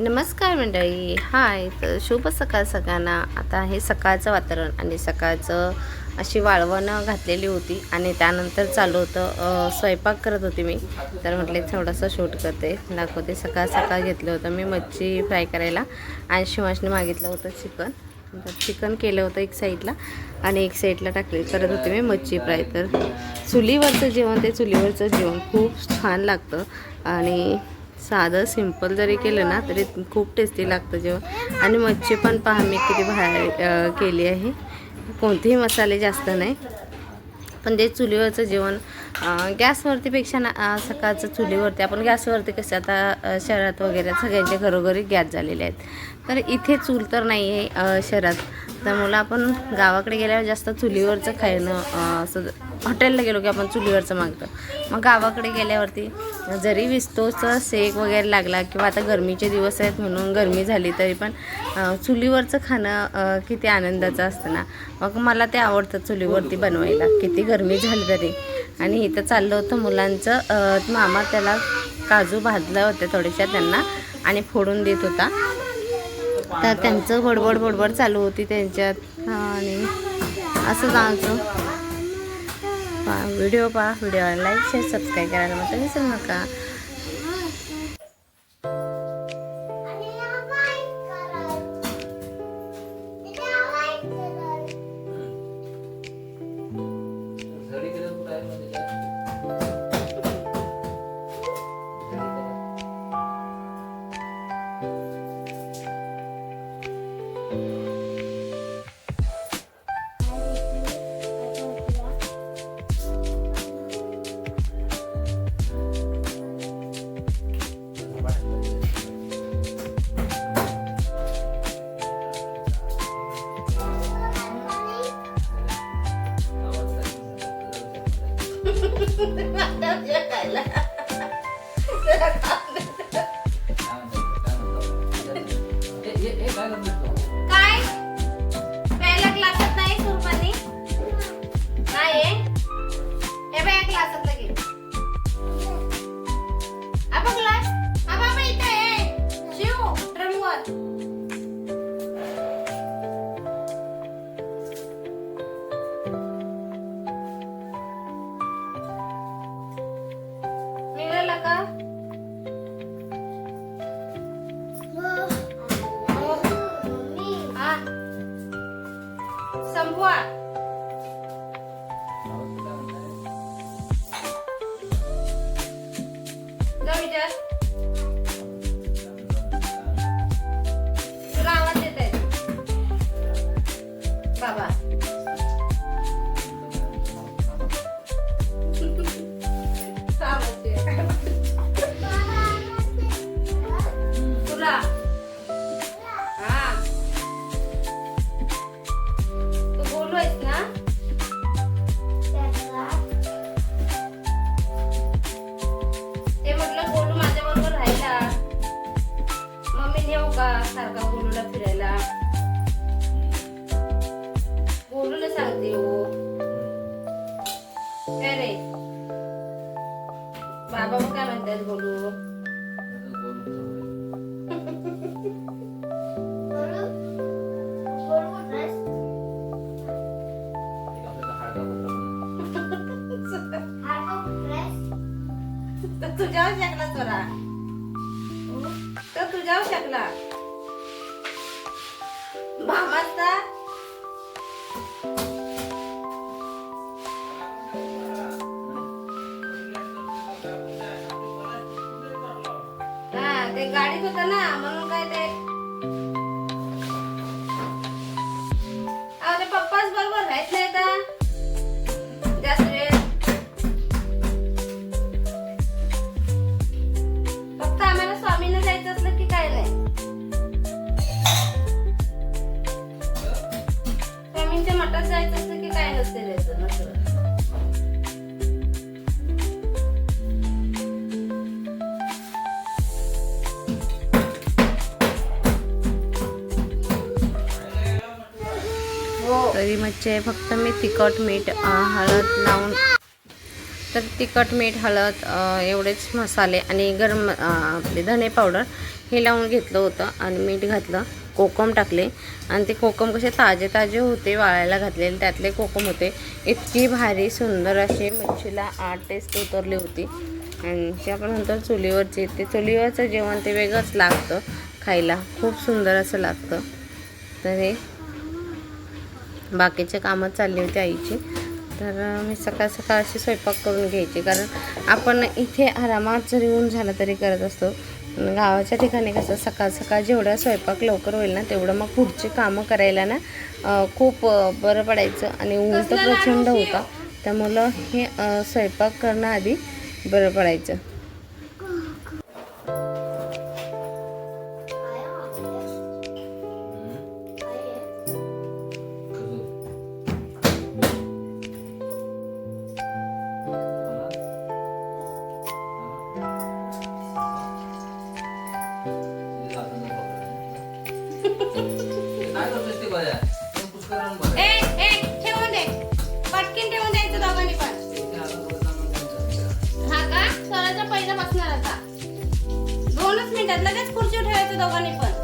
नमस्कार मंडळी, हाय. तर शुभ सकाळ सगळ्यांना. आता हे सकाळचं वातावरण आणि सकाळचं अशी वाळवणं घातलेली होती आणि त्यानंतर चालू होतं स्वयंपाक करत होती मी. तर म्हटले थोडंसं शूट करते, दाखवते. सकाळ सकाळ घेतलं होतं मी मच्छी फ्राय करायला आणि शिवाशने मागितलं होतं चिकन. तर चिकन केलं होतं एक साईडला आणि एक साईडला करत होते मी मच्छी फ्राय. तर चुलीवरचं जेवण, ते चुलीवरचं जेवण खूप छान लागतं आणि साधं सिंपल जरी केलं ना तरी खूप टेस्टी लागतं जेवण. आणि मच्छी पण पहा मी किती बाहेर केली आहे, कोणतेही मसाले जास्त नाही. पण ते चुलीवरचं जेवण गॅसवरतीपेक्षा ना सकाळचं चुलीवरती. आपण गॅसवरती कसं आता शहरात वगैरे सगळ्यांच्या घरोघरी गॅस झालेले आहेत, तर इथे चूल तर नाही आहे शहरात. तर मला आपण गावाकडे गेल्यावर जास्त चुलीवरचं खाणं असं हॉटेलला गेलो की आपण चुलीवरचं मागतो. मग गावाकडे गेल्यावरती जरी विस्तोचं सेक वगैरे लागला किंवा आता गरमीचे दिवस आहेत म्हणून गरमी झाली तरी पण चुलीवरचं खाणं किती आनंदाचं असतं ना. मग मला ते आवडतं चुलीवरती बनवायला, किती गरमी झाली तरी. आणि इथं चाललं होतं मुलांचं. मामा त्याला काजू भाजल्या होत्या थोड्याशा त्यांना आणि फोडून देत होता. तर त्यांचं बडबड चालू होती त्यांच्यात. आणि असं जायचं. व्हिडिओ व्हिडिओला लाईक शेअर सबस्क्राईब करायला मात्र विसरू नका. काय प्यायला ग्लासात नाही सुरपाणी नाही हे बघ ग्लासात लगे आपण ग्लास बाबा इथे आहे शिव ड्रमवर. निघाला का संपवा. तुला आवाज येत आहे बाबा. तुला हा तू बोलू आहेस ना. ते म्हटलं बोलू माझ्या बरोबर राहिला. मम्मी नेऊ का सारखा बोलूला फिरायला. बोलूला सांगते हो काय रे बाबा. मग काय म्हणतात बोलू. तुझ्यावर शकला चोरा, तर तुझ्यावर शकला मामाचा. हा ते गाडीत होता ना म्हणून काय ते पप्पाच बरोबर राहत नाही तर जास्त वेळ. फक्त आम्हाला स्वामींना जायचं असलं की काय नाही. स्वामींच्या मठात जायचं असलं की काय नसते जायचं नसतं. तरी मच्छी फक्त मी तिखट मीठ हळद लावून तर तिखट मीठ हळद एवढेच मसाले आणि गरम आपले धने पावडर हे लावून घेतलं होतं आणि मीठ घातलं, कोकम टाकले आणि ते कोकम कसे ताजे ताजे होते, वाळायला घातलेले त्यातले कोकम होते. इतकी भारी सुंदर अशी मच्छीला टेस्ट उतरली होती. आणि ते आपण नंतर चुलीवरचे, ते चुलीवरचं जेवण ते वेगळंच लागतं खायला, खूप सुंदर असं लागतं. तर हे बाकीचे कामं चालली होती आईची. तर मी सकाळ सकाळ अशी स्वयंपाक करून घ्यायची, कारण आपण इथे आरामात जरी ऊन झालं तरी करत असतो. गावाच्या ठिकाणी कसं सकाळ सकाळ जेवढा स्वयंपाक लवकर होईल ना तेवढं मग पुढची कामं करायला ना खूप बरं पडायचं. आणि ऊन तर प्रचंड होता, त्यामुळं हे स्वयंपाक करणं आधी बरं पडायचं. ठेवून दे, पटकीन ठेवून द्यायचं दोघांनी पण. हा का, स्वराचा पहिला बसणार आता 2च मिनिटात, लगेच खुर्ची ठेवायचं दोघांनी पण.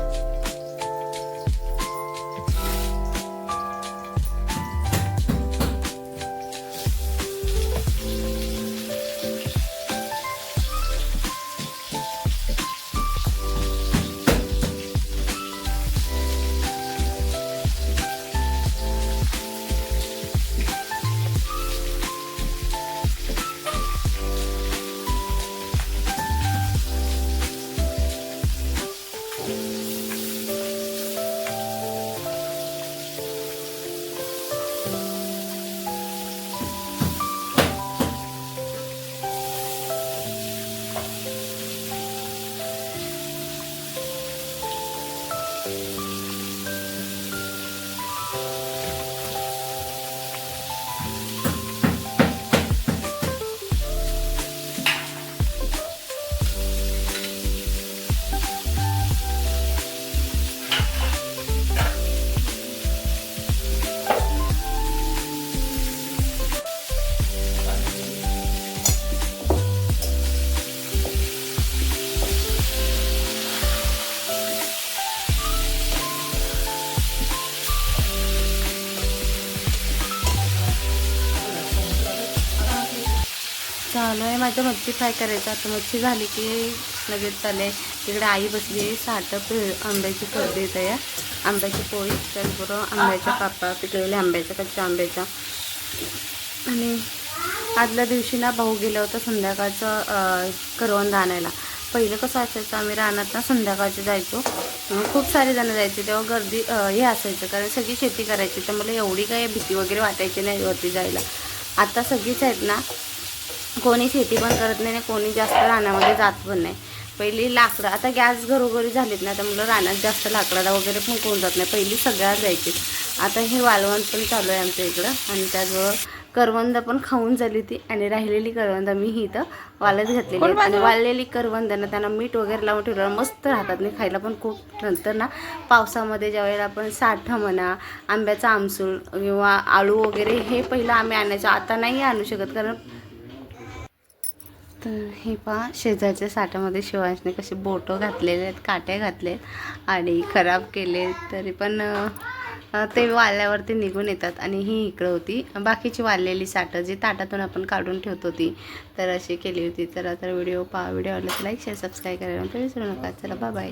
चालू आहे माझं मच्छी फ्राय करायचं. आता मच्छी झाली की लगेच चालले. तिकडे आई बसली, आंब्याची फोड देत आहे, आंब्याची पोळी, त्याचबरोबर आंब्याच्या कापा, पिकलेल्या आंब्याच्या, कच्च्या आंब्याच्या. आणि आदल्या दिवशी ना भाऊ गेला होता संध्याकाळचं करवंद आणायला. पहिलं कसं असायचं, आम्ही रानात ना संध्याकाळचे जायचो, खूप सारे जण जायचे, तेव्हा गर्दी हे असायचं, कारण सगळी शेती करायची, तर मला एवढी काही भीती वगैरे वाटायची नाही वरती जायला. आता सगळीच आहेत ना, कोणी शेती पण करत नाही, कोणी जास्त रानामध्ये जात पण नाही. पहिली लाकडं, आता गॅस घरोघरी झालीत ना, त्यामुळं रानात जास्त लाकडाला वगैरे पण कोण जात नाही. पहिली सगळ्यात जायची. आता हे वाळवण पण चालू आहे आमच्या इकडं. आणि त्याजवळ करवंद पण खाऊन झाली ती, आणि राहिलेली करवंद मी ही इथं वाळत घातलेली. आणि वाळलेली करवंदांना त्यांना मीठ वगैरे लावून ठेवलं मस्त राहतात, नाही खायला पण खूप. नंतर ना पावसामध्ये ज्यावेळेला आपण साठं म्हणा, आंब्याचा आमसूल किंवा आळू वगैरे हे पहिलं आम्ही आणायचो, आता नाही आणू शकत, कारण तर हे पहा शेजारच्या साठामध्ये शिवांशने कसे बोटं घातलेले आहेत, काट्या घातले आणि खराब केले, तरी पण ते वाळल्यावरती निघून येतात. आणि ही इकडं होती बाकीची वाळलेली साठं जी ताटातून आपण काढून ठेवतो ती, तर अशी केली होती. तर व्हिडिओ आवडला तर लाईक शेअर सबस्क्राईब करायला विसरू नका. चला बाय बाय.